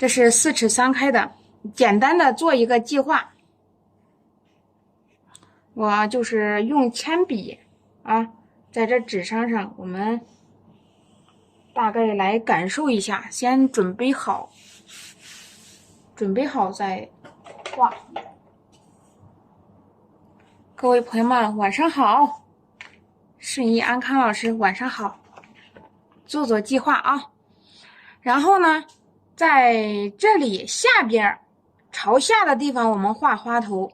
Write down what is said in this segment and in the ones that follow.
这是4尺3开的，简单的做一个计划。我就是用铅笔啊，在这纸上我们大概来感受一下，先准备好再画。各位朋友们，晚上好！顺义安康老师，晚上好。做计划啊。然后呢，在这里下边朝下的地方，我们画花头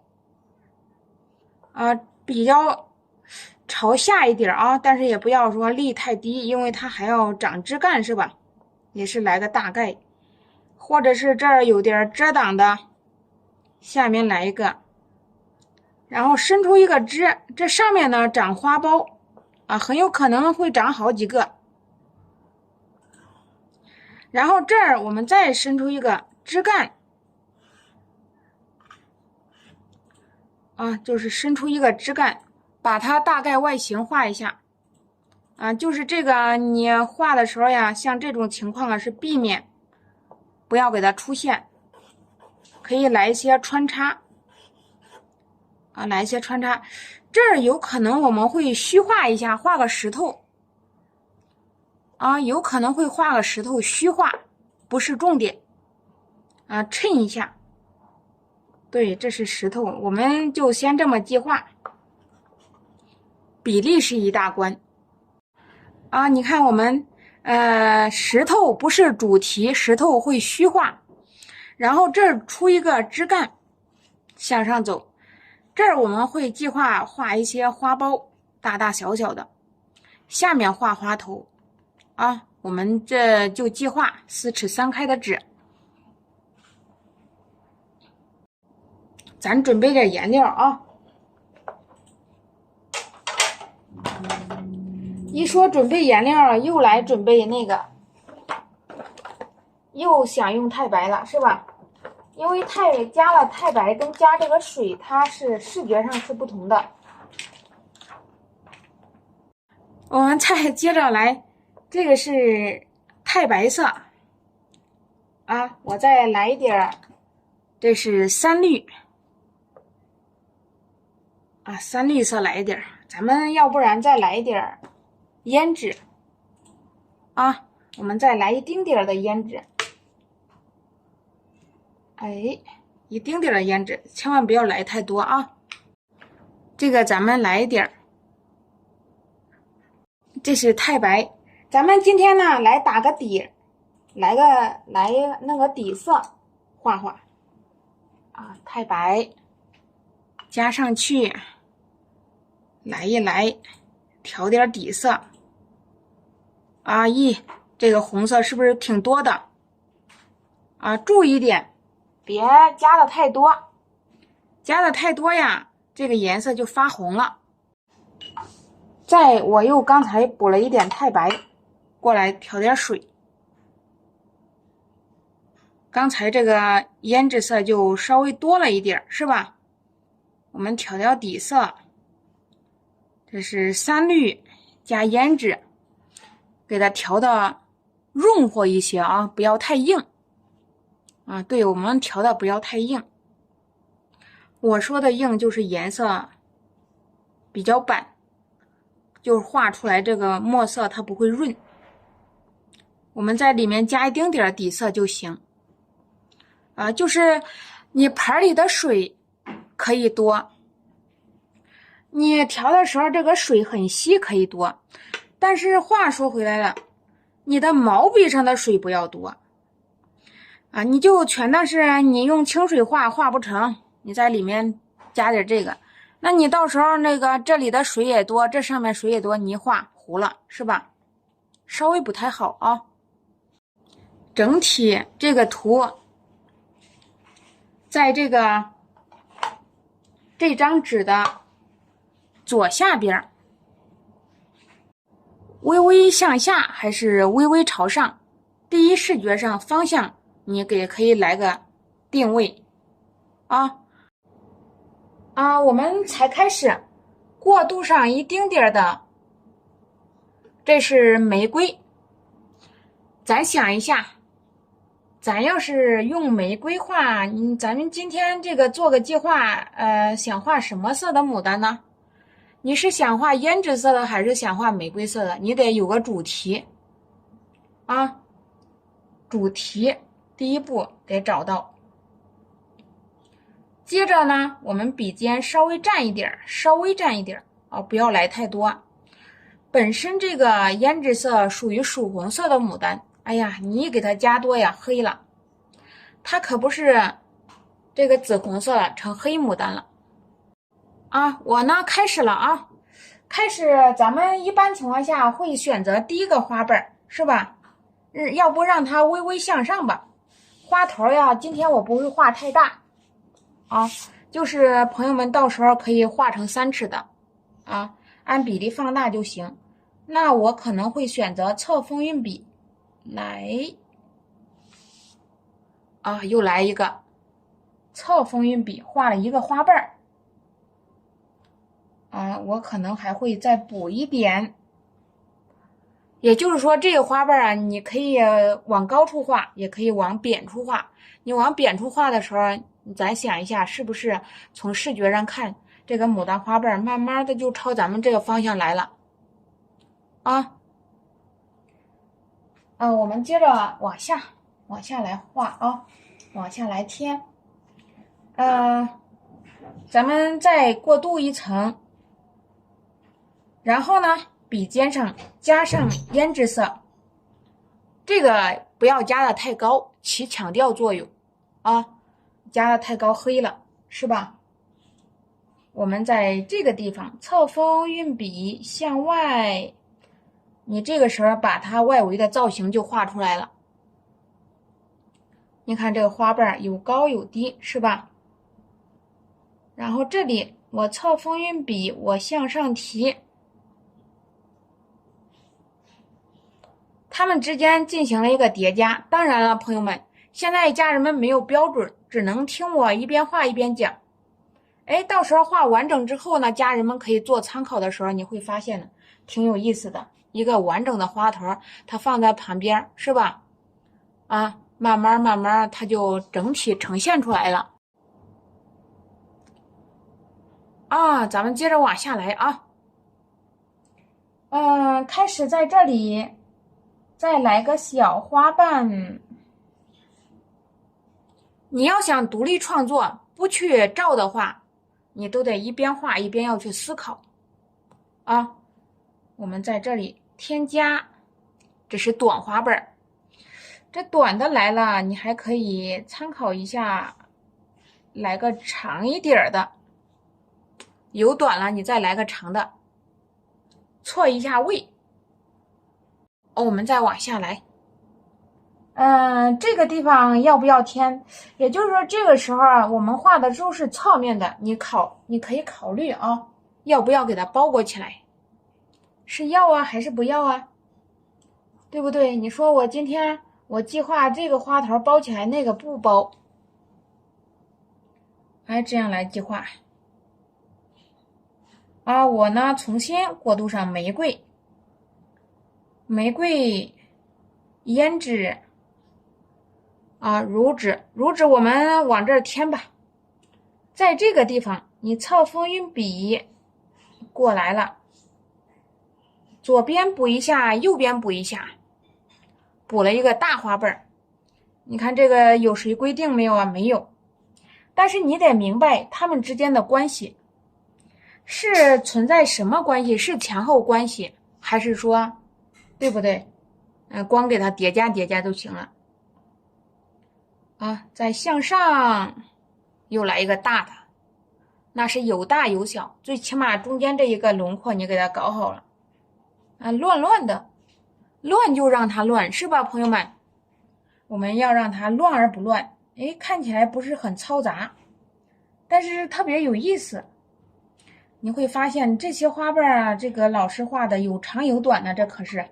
啊，比较朝下一点啊，但是也不要说立太低，因为它还要长枝干，是吧？也是来个大概，或者是这儿有点遮挡的，下面来一个，然后伸出一个枝，这上面呢长花苞啊，很有可能会长好几个。然后这儿我们再伸出一个枝干啊，就是伸出一个枝干，把它大概外形画一下啊，就是这个你画的时候呀，像这种情况啊是避免不要给它出现，可以来一些穿插啊，来一些穿插。这儿有可能我们会虚画一下，画个石头啊，有可能会画个石头虚画，不是重点啊，衬一下。对，这是石头，我们就先这么计划。比例是一大关啊！你看我们石头不是主题，石头会虚化，然后这儿出一个枝干向上走，这儿我们会计划画一些花苞，大大小小的，下面画花头啊。我们这就计划4尺3开的纸。咱准备点颜料啊！一说准备颜料，又来准备那个，又想用太白了，是吧？因为加了太白跟加这个水，它是视觉上是不同的。我们再接着来，这个是太白色啊，我再来一点，这是3绿。啊，3绿色来一点，咱们要不然再来一点胭脂啊，我们再来一丁点的胭脂，哎，一丁点的胭脂，千万不要来太多啊。这个咱们来一点，这是太白，咱们今天呢来打个底，来那个底色画画啊，太白加上去。来一来，调点底色啊！这个红色是不是挺多的啊？注意点，别加的太多，加的太多呀，这个颜色就发红了。我又刚才补了一点太白，过来调点水，刚才这个胭脂色就稍微多了一点，是吧？我们调调底色。这是3绿加胭脂，给它调的润和一些啊，不要太硬啊。对，我们调的不要太硬。我说的硬就是颜色比较板，就是画出来这个墨色它不会润。我们在里面加一丁点底色就行啊，就是你盘里的水可以多。你调的时候这个水很稀可以多，但是话说回来了，你的毛笔上的水不要多啊，你就全的是你用清水画不成，你在里面加点这个，那你到时候那个这里的水也多，这上面水也多，你一画糊了是吧？稍微不太好啊。整体这个图在这张纸的左下边微微向下还是微微朝上，第一视觉上方向你可以来个定位啊。我们才开始过渡上一丁点的，这是玫瑰，咱想一下，咱要是用玫瑰画，咱们今天这个做个计划，想画什么色的牡丹呢？你是想画胭脂色的，还是想画玫瑰色的？你得有个主题啊。主题第一步得找到。接着呢，我们笔尖稍微蘸一点啊，不要来太多。本身这个胭脂色属于曙红色的牡丹，哎呀，你一给它加多呀，黑了。它可不是这个紫红色了，成黑牡丹了。啊，我呢开始了啊，开始咱们一般情况下会选择第一个花瓣，是吧？要不让它微微向上吧。花头呀，今天我不会画太大啊，就是朋友们到时候可以画成3尺的啊，按比例放大就行。那我可能会选择侧锋运笔来啊，又来一个侧锋运笔，画了一个花瓣啊，我可能还会再补一点。也就是说，这个花瓣啊，你可以往高处画，也可以往扁处画。你往扁处画的时候，咱想一下，是不是从视觉上看，这个牡丹花瓣慢慢的就朝咱们这个方向来了啊？我们接着往下来画啊，往下来添。咱们再过渡一层，然后呢，笔尖上加上胭脂色，这个不要加的太高，起强调作用啊，加的太高黑了，是吧？我们在这个地方侧锋运笔向外，你这个时候把它外围的造型就画出来了。你看这个花瓣有高有低，是吧？然后这里我侧锋运笔，我向上提，它们之间进行了一个叠加。当然了，朋友们，现在家人们没有标准，只能听我一边画一边讲。到时候画完整之后呢，家人们可以做参考的时候，你会发现呢，挺有意思的。一个完整的花头，它放在旁边，是吧？啊，慢慢它就整体呈现出来了。啊，咱们接着往下来啊。开始在这里再来个小花瓣。你要想独立创作，不去照的话，你都得一边画一边要去思考啊。我们在这里添加，这是短花瓣，这短的来了，你还可以参考一下，来个长一点的。有短了，你再来个长的，错一下位。我们再往下来。这个地方要不要添？也就是说，这个时候我们画的都是侧面的，你可以考虑啊，要不要给它包裹起来？是要啊，还是不要啊？对不对？你说我今天我计划这个花头包起来，那个不包，这样来计划啊。我呢，重新过渡上玫瑰、胭脂。乳脂我们往这儿添吧。在这个地方，你侧锋运笔过来了，左边补一下，右边补一下，补了一个大花瓣。你看这个有谁规定没有啊？没有。但是你得明白它们之间的关系是存在什么关系，是前后关系，还是说，对不对？光给它叠加就行了。再向上又来一个大的，那是有大有小，最起码中间这一个轮廓你给它搞好了。乱的，乱就让它乱，是吧，朋友们？我们要让它乱而不乱，看起来不是很嘈杂，但是特别有意思。你会发现这些花瓣这个老师画的有长有短的，这可是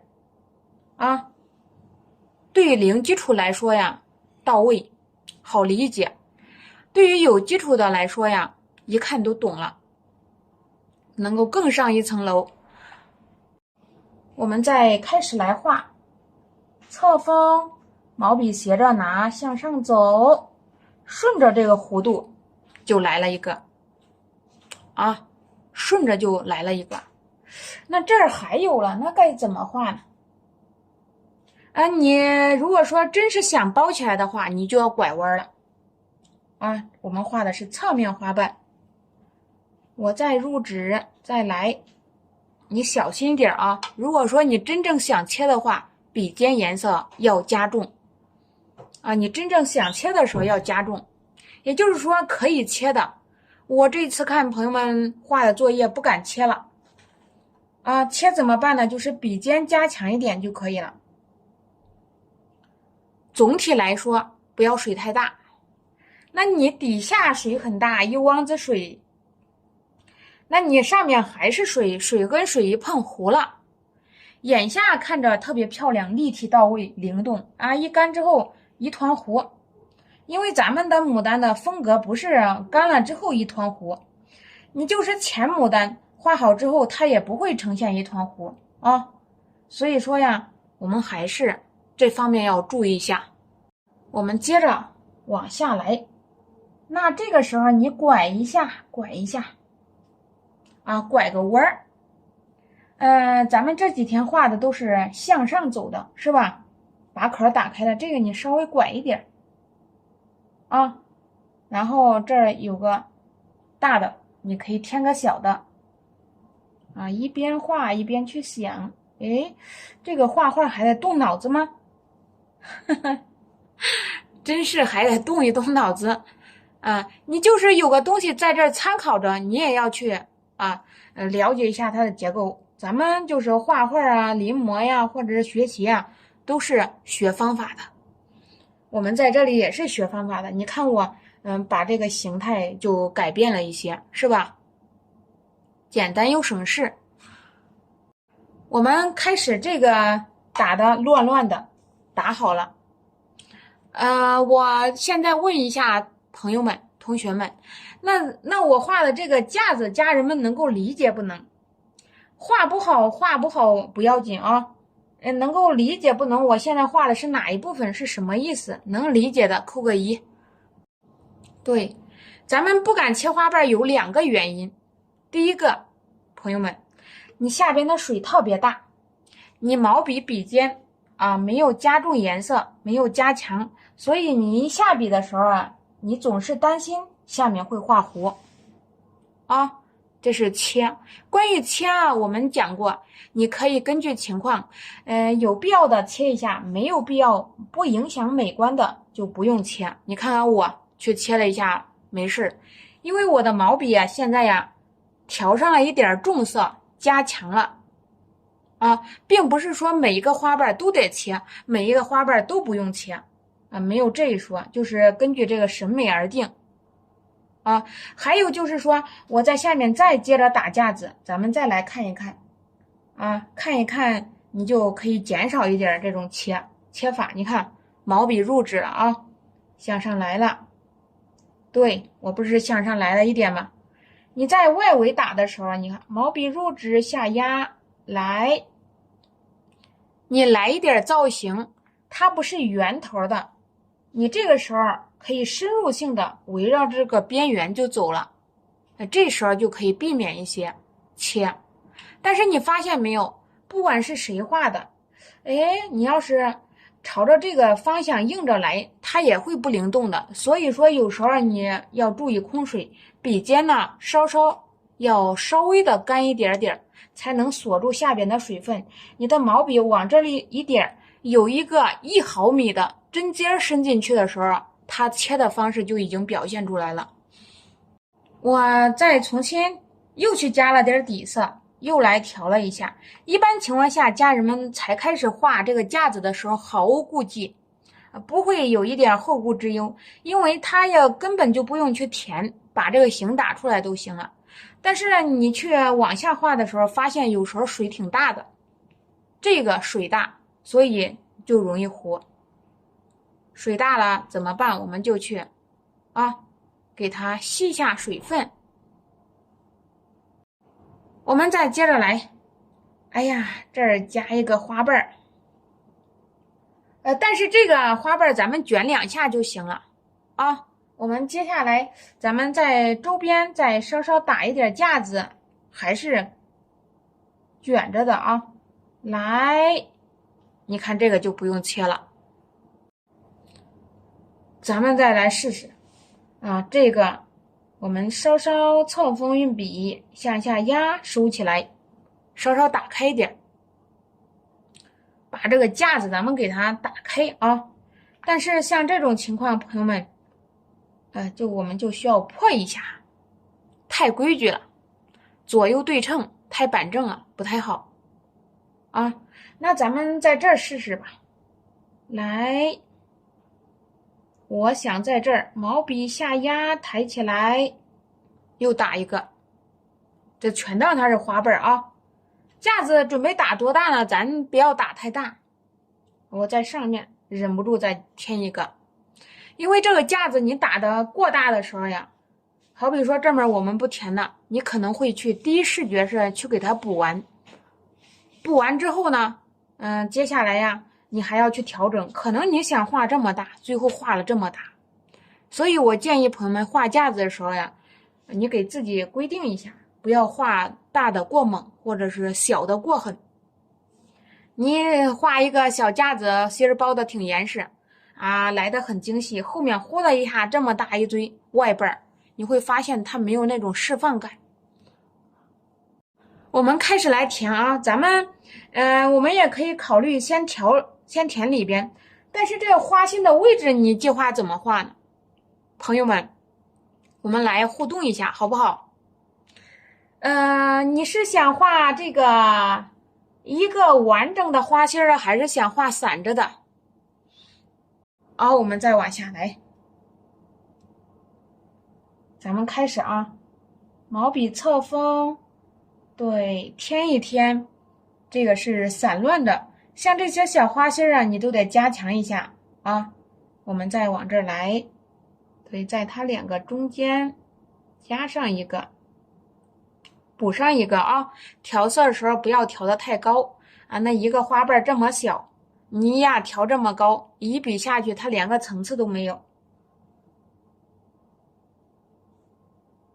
对于零基础来说呀，到位，好理解。对于有基础的来说呀，一看都懂了，能够更上一层楼。我们再开始来画侧锋毛笔斜着拿，向上走，顺着这个弧度就来了一个啊，顺着就来了一个。那这儿还有了，那该怎么画呢？啊，你如果说真是想包起来的话，你就要拐弯了啊。我们画的是侧面花瓣，我再入纸，再来，你小心一点啊。如果说你真正想切的话，笔尖颜色要加重啊。你真正想切的时候要加重，也就是说可以切的。我这次看朋友们画的作业不敢切了啊，切怎么办呢？就是笔尖加强一点就可以了。总体来说，不要水太大。那你底下水很大，一汪子水，那你上面还是水，水跟水一碰糊了。眼下看着特别漂亮，立体到位，灵动啊！一干之后一团糊，因为咱们的牡丹的风格不是干了之后一团糊，你就是前牡丹画好之后，它也不会呈现一团糊啊。所以说呀，我们还是这方面要注意一下。我们接着往下来，那这个时候你拐一下，拐一下啊，拐个弯儿。咱们这几天画的都是向上走的，是吧？把口打开了，这个你稍微拐一点啊。然后这儿有个大的，你可以添个小的啊。一边画一边去想，诶，这个画画还得动脑子吗？真是还得动一动脑子啊！你就是有个东西在这儿参考着，你也要去了解一下它的结构。咱们就是画画啊、临摹呀，或者是学习啊，都是学方法的。我们在这里也是学方法的。你看我，把这个形态就改变了一些，是吧？简单又省事。我们开始这个打的乱乱的，打好了。我现在问一下朋友们、同学们，那我画的这个架子，家人们能够理解不能？画不好不要紧啊，能够理解不能？我现在画的是哪一部分？是什么意思？能理解的扣个1。对，咱们不敢切花瓣有2个原因。第一个，朋友们，你下边的水特别大，你毛笔笔尖没有加重颜色，没有加强，所以你一下笔的时候你总是担心下面会画糊啊。这是切。关于切我们讲过，你可以根据情况，有必要的切一下，没有必要不影响美观的就不用切。你看看我去切了一下，没事，因为我的毛笔现在调上了一点重色，加强了并不是说每一个花瓣都得切，每一个花瓣都不用切没有这一说，就是根据这个审美而定。还有就是说，我在下面再接着打架子，咱们再来看一看看一看，你就可以减少一点这种切法。你看毛笔入纸了向上来了，对，我不是向上来了一点吗？你在外围打的时候，你看毛笔入纸下压来，你来一点造型，它不是圆头的，你这个时候可以深入性的围绕这个边缘就走了，这时候就可以避免一些切。但是你发现没有，不管是谁画的，你要是朝着这个方向硬着来，它也会不灵动的。所以说有时候你要注意控水，笔尖呢要稍微的干一点点，才能锁住下边的水分。你的毛笔往这里一点，有一个1毫米的针尖伸进去的时候，它切的方式就已经表现出来了。我再重新又去加了点底色，又来调了一下。一般情况下，家人们才开始画这个架子的时候，毫无顾忌，不会有一点后顾之忧，因为它也根本就不用去填，把这个形打出来都行了。但是呢，你去往下画的时候，发现有时候水挺大的，这个水大，所以就容易糊。水大了怎么办？我们就去给它吸下水分。我们再接着来，哎呀，这儿加一个花瓣但是这个花瓣咱们卷2下就行了啊。我们接下来咱们在周边再稍稍打一点架子，还是卷着的啊。来，你看这个就不用切了。咱们再来试试啊，这个我们稍稍侧锋运笔向下压，收起来，稍稍打开一点，把这个架子咱们给它打开啊。但是像这种情况，朋友们，我们就需要破一下，太规矩了，左右对称，太板正了，不太好啊。那咱们在这儿试试吧。来，我想在这儿毛笔下压，抬起来，又打一个，这全当它是花瓣啊。架子准备打多大呢？咱不要打太大。我在上面忍不住再添一个，因为这个架子你打的过大的时候呀，好比说这面我们不填了，你可能会去第一视觉是去给它补完，补完之后呢，接下来呀，你还要去调整，可能你想画这么大，最后画了这么大，所以我建议朋友们画架子的时候呀，你给自己规定一下，不要画大的过猛，或者是小的过狠。你画一个小架子，芯儿包的挺严实啊，来的很精细，后面呼的一下这么大一堆外边，你会发现它没有那种释放感。我们开始来填啊，咱们我们也可以考虑先填里边，但是这个花心的位置你计划怎么画呢？朋友们，我们来互动一下好不好？你是想画这个一个完整的花心儿，还是想画散着的？好，我们再往下来，咱们开始啊，毛笔侧锋，对，添一添，这个是散乱的，像这些小花心啊，你都得加强一下啊。我们再往这儿来，对，在它2个中间加上一个，补上一个啊。调色的时候不要调得太高啊，那一个花瓣这么小，你呀调这么高，一笔下去它连个层次都没有。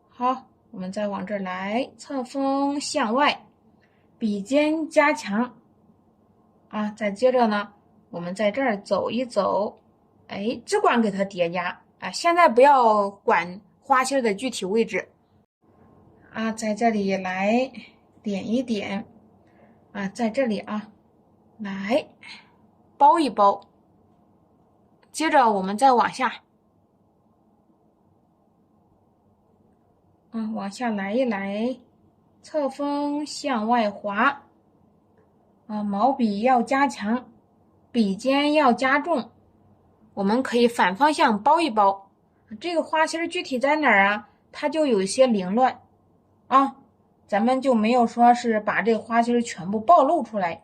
好，我们再往这儿来，侧锋向外，笔尖加强啊。再接着呢，我们在这儿走一走，只管给它叠加啊。现在不要管花心的具体位置啊，在这里来点一点啊，在这里啊，来包一包。接着我们再往下。往下来一来，侧锋向外滑，毛笔要加强，笔尖要加重，我们可以反方向包一包。这个花心具体在哪儿啊？它就有一些凌乱啊，咱们就没有说是把这个花心全部暴露出来。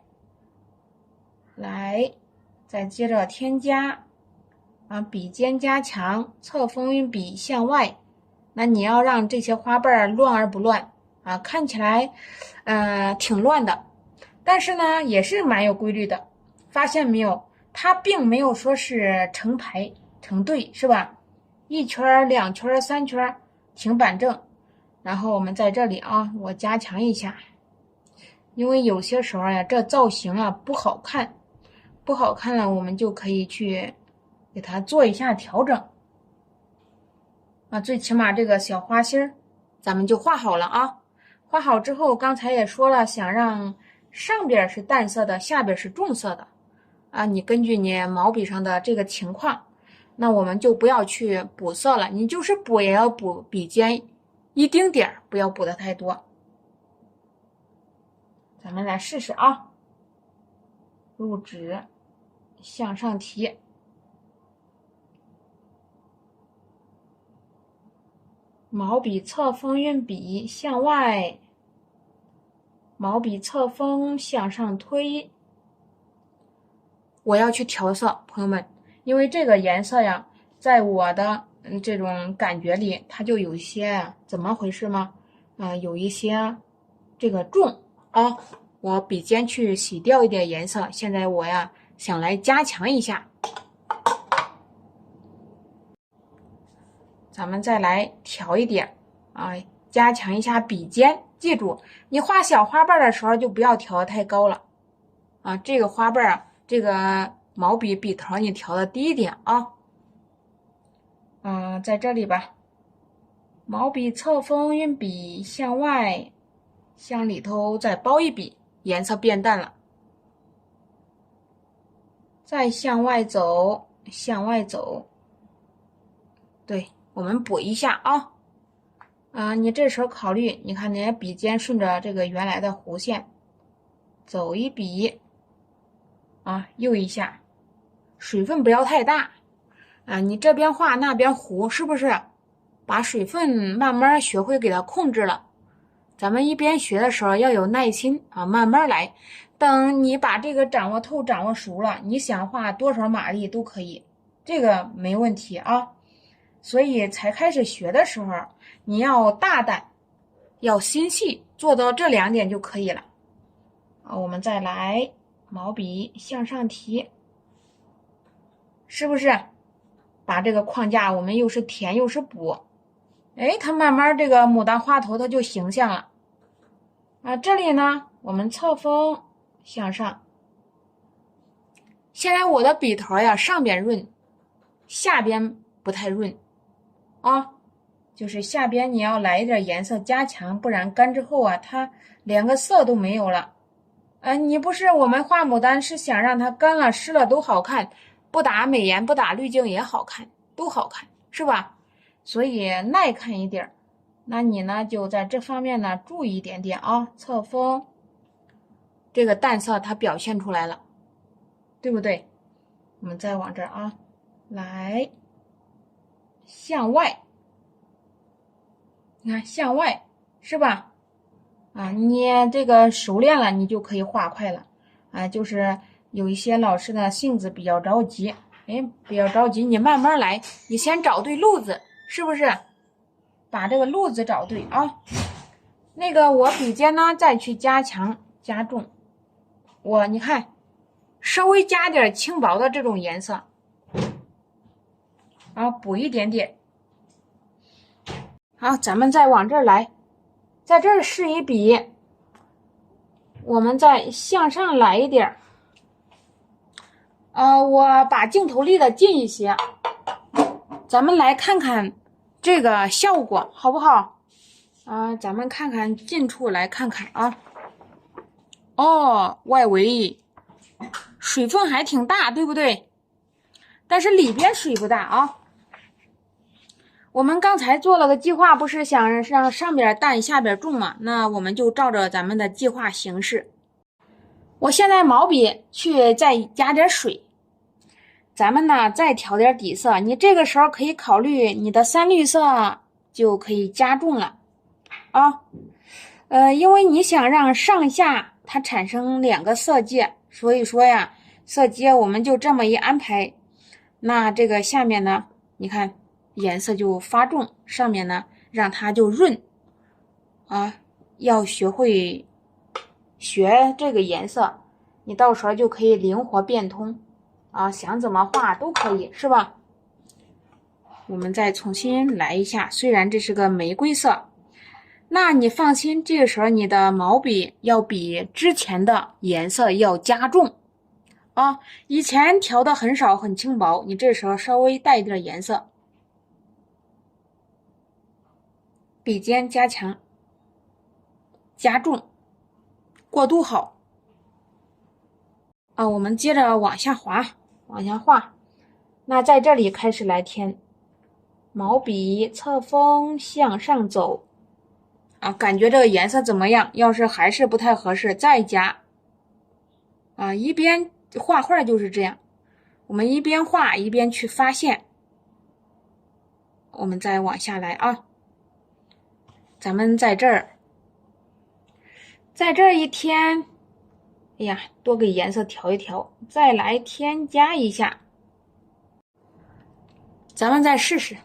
来，再接着添加笔尖加强，侧锋运笔向外。那你要让这些花瓣乱而不乱啊，看起来挺乱的，但是呢也是蛮有规律的。发现没有？它并没有说是成排成对，是吧？一圈、2圈、3圈挺板正。然后我们在这里啊，我加强一下，因为有些时候呀，这造型啊不好看，不好看了，我们就可以去给它做一下调整。最起码这个小花心咱们就画好了啊。画好之后，刚才也说了，想让上边是淡色的，下边是重色的啊。你根据你毛笔上的这个情况，那我们就不要去补色了，你就是补也要补笔尖一丁点儿，不要补的太多。咱们来试试啊。入纸，向上提。毛笔侧锋运笔向外，毛笔侧锋向上推。我要去调色，朋友们，因为这个颜色呀，在我的这种感觉里，它就有一些怎么回事吗？有一些这个重啊，我笔尖去洗掉一点颜色。现在我呀想来加强一下。咱们再来调一点啊，加强一下笔尖。记住，你画小花瓣的时候就不要调得太高了啊。这个花瓣啊，这个毛笔笔头你调的低一点啊。在这里吧，毛笔侧锋运笔向外，向里头再包一笔，颜色变淡了。再向外走，向外走。对，我们补一下啊。你这时候考虑，你看你的笔尖顺着这个原来的弧线走一笔啊，又一下，水分不要太大啊。你这边画那边糊，是不是？把水分慢慢学会给它控制了。咱们一边学的时候要有耐心啊，慢慢来。等你把这个掌握透、掌握熟了，你想画多少马力都可以，这个没问题啊。所以才开始学的时候，你要大胆，要心细，做到这2点就可以了。我们再来，毛笔向上提，是不是？把这个框架我们又是填又是补，哎，它慢慢这个牡丹花头它就形象了。这里呢，我们侧锋向上。现在我的笔头呀，上边润，下边不太润啊，就是下边你要来一点颜色加强，不然干之后啊，它连个色都没有了。你不是我们画牡丹是想让它干了湿了都好看，不打美颜不打滤镜也好看，都好看，是吧？所以耐看一点，那你呢就在这方面呢注意一点点啊，侧锋这个淡色它表现出来了，对不对？我们再往这儿啊，来向外，你看向外是吧？你这个熟练了，你就可以画快了。就是有一些老师的性子比较着急，比较着急，你慢慢来，你先找对路子，是不是？把这个路子找对啊。那个我笔尖呢，再去加强加重。你看，稍微加点轻薄的这种颜色，补一点点。好，咱们再往这儿来。在这儿试一笔，我们再向上来一点。我把镜头离得近一些，咱们来看看这个效果好不好？咱们看看近处来看看啊。外围水分还挺大，对不对？但是里边水不大啊。我们刚才做了个计划，不是想让上边淡下边重嘛？那我们就照着咱们的计划行事。我现在毛笔去再加点水，咱们呢再调点底色。你这个时候可以考虑你的深绿色就可以加重了啊。因为你想让上下它产生2个色阶，所以说呀，色阶我们就这么一安排。那这个下面呢，你看颜色就发重，上面呢让它就润要学会学这个颜色，你到时候就可以灵活变通想怎么画都可以，是吧？我们再重新来一下，虽然这是个玫瑰色，那你放心，这个时候你的毛笔要比之前的颜色要加重以前调的很少很轻薄，你这时候稍微带一点颜色，笔尖加强加重，过渡好我们接着往下滑，往下画。那在这里开始来填，毛笔侧锋向上走感觉这个颜色怎么样？要是还是不太合适，再加一边画画就是这样，我们一边画一边去发现。我们再往下来咱们在这儿一添，哎呀，多给颜色调一调，再来添加一下。咱们再试试，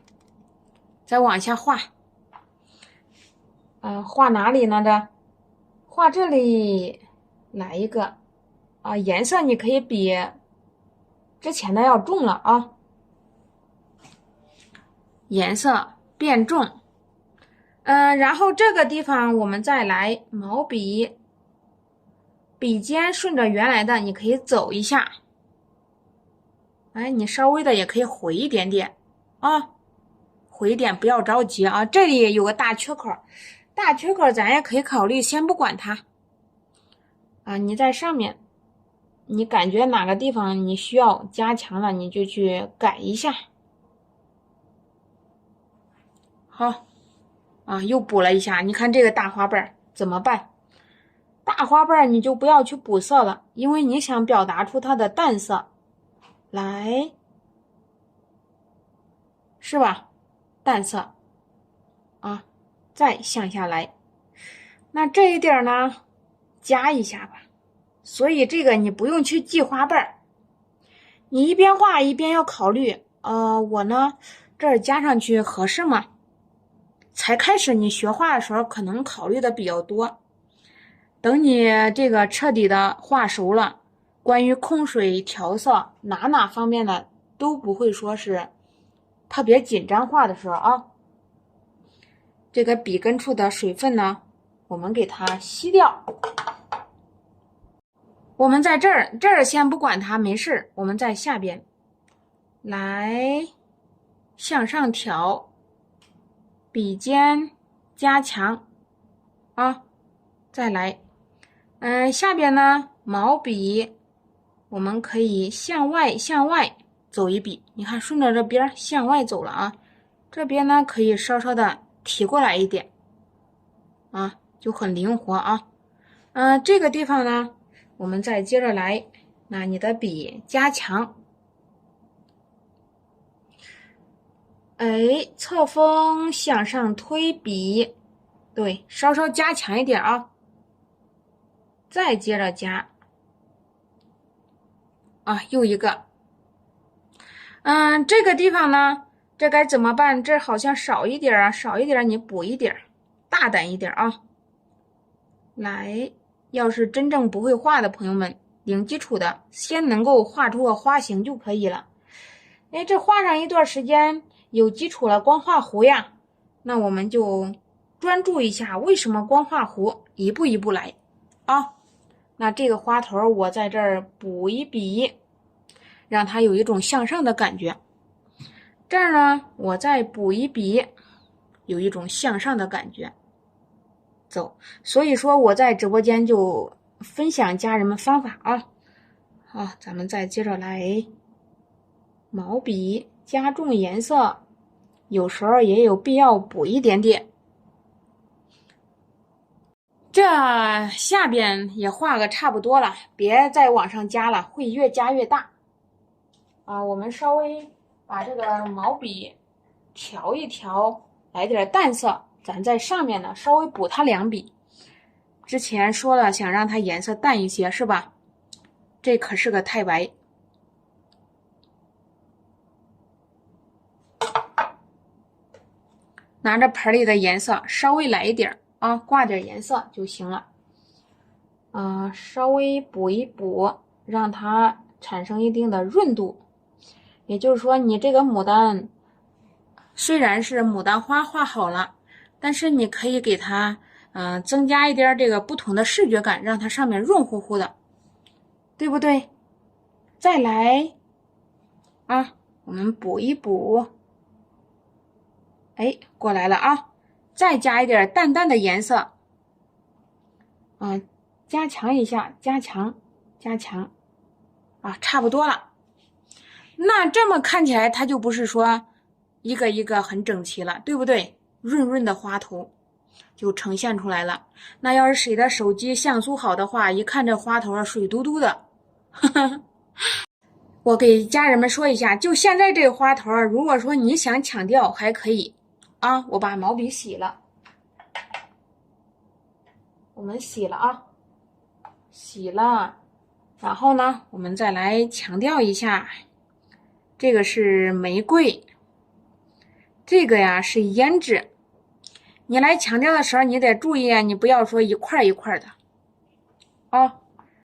再往下画。画哪里呢？画这里来一个颜色你可以比之前的要重了啊，颜色变重。然后这个地方我们再来毛笔，笔尖顺着原来的，你可以走一下。哎，你稍微的也可以回一点点啊，回一点，不要着急啊。这里有个大缺口，大缺口咱也可以考虑先不管它啊。你在上面，你感觉哪个地方你需要加强了，你就去改一下。好。啊，又补了一下，你看这个大花瓣怎么办？大花瓣你就不要去补色了，因为你想表达出它的淡色来，是吧？淡色啊，再向下来。那这一点呢，加一下吧。所以这个你不用去记花瓣，你一边画一边要考虑，我呢这儿加上去合适吗？才开始你学画的时候，可能考虑的比较多。等你这个彻底的画熟了，关于控水调色哪方面的都不会说是特别紧张画的时候啊。这个笔根处的水分呢，我们给它吸掉。我们在这儿先不管它，没事，我们在下边来向上挑。笔尖加强啊，再来，下边呢毛笔，我们可以向外走一笔，你看顺着这边向外走了啊，这边呢可以稍稍的提过来一点啊，就很灵活啊。这个地方呢，我们再接着来，那你的笔加强。哎，侧锋向上推笔，对，稍稍加强一点啊。再接着加，啊，又一个。这个地方呢，这该怎么办？这好像少一点啊，少一点你补一点，大胆一点啊。来，要是真正不会画的朋友们，零基础的，先能够画出个花形就可以了。哎，这画上一段时间。有基础了，光画弧呀，那我们就专注一下，为什么光画弧？一步一步来啊。那这个花头我在这儿补一笔，让它有一种向上的感觉。这儿呢，我再补一笔，有一种向上的感觉。走，所以说我在直播间就分享家人们方法啊。好，咱们再接着来，毛笔。加重颜色，有时候也有必要补一点点。这下边也画个差不多了，别再往上加了，会越加越大。啊，我们稍微把这个毛笔调一调，来点淡色，咱在上面呢稍微补它2笔。之前说了，想让它颜色淡一些，是吧？这可是个太白。拿着盆里的颜色稍微来一点啊，挂点颜色就行了。稍微补一补，让它产生一定的润度。也就是说，你这个牡丹虽然是牡丹花画好了，但是你可以给它增加一点这个不同的视觉感，让它上面润乎乎的，对不对？再来啊，我们补一补。哎，过来了啊！再加一点淡淡的颜色，加强一下，加强啊，差不多了。那这么看起来，它就不是说一个一个很整齐了，对不对？润润的花头就呈现出来了。那要是谁的手机像素好的话，一看这花头水嘟嘟的，我给家人们说一下，就现在这个花头，如果说你想强调，还可以。啊，我把毛笔洗了，我们洗了啊，洗了，然后呢，我们再来强调一下，这个是玫瑰，这个呀是胭脂。你来强调的时候，你得注意啊，你不要说一块一块的，啊，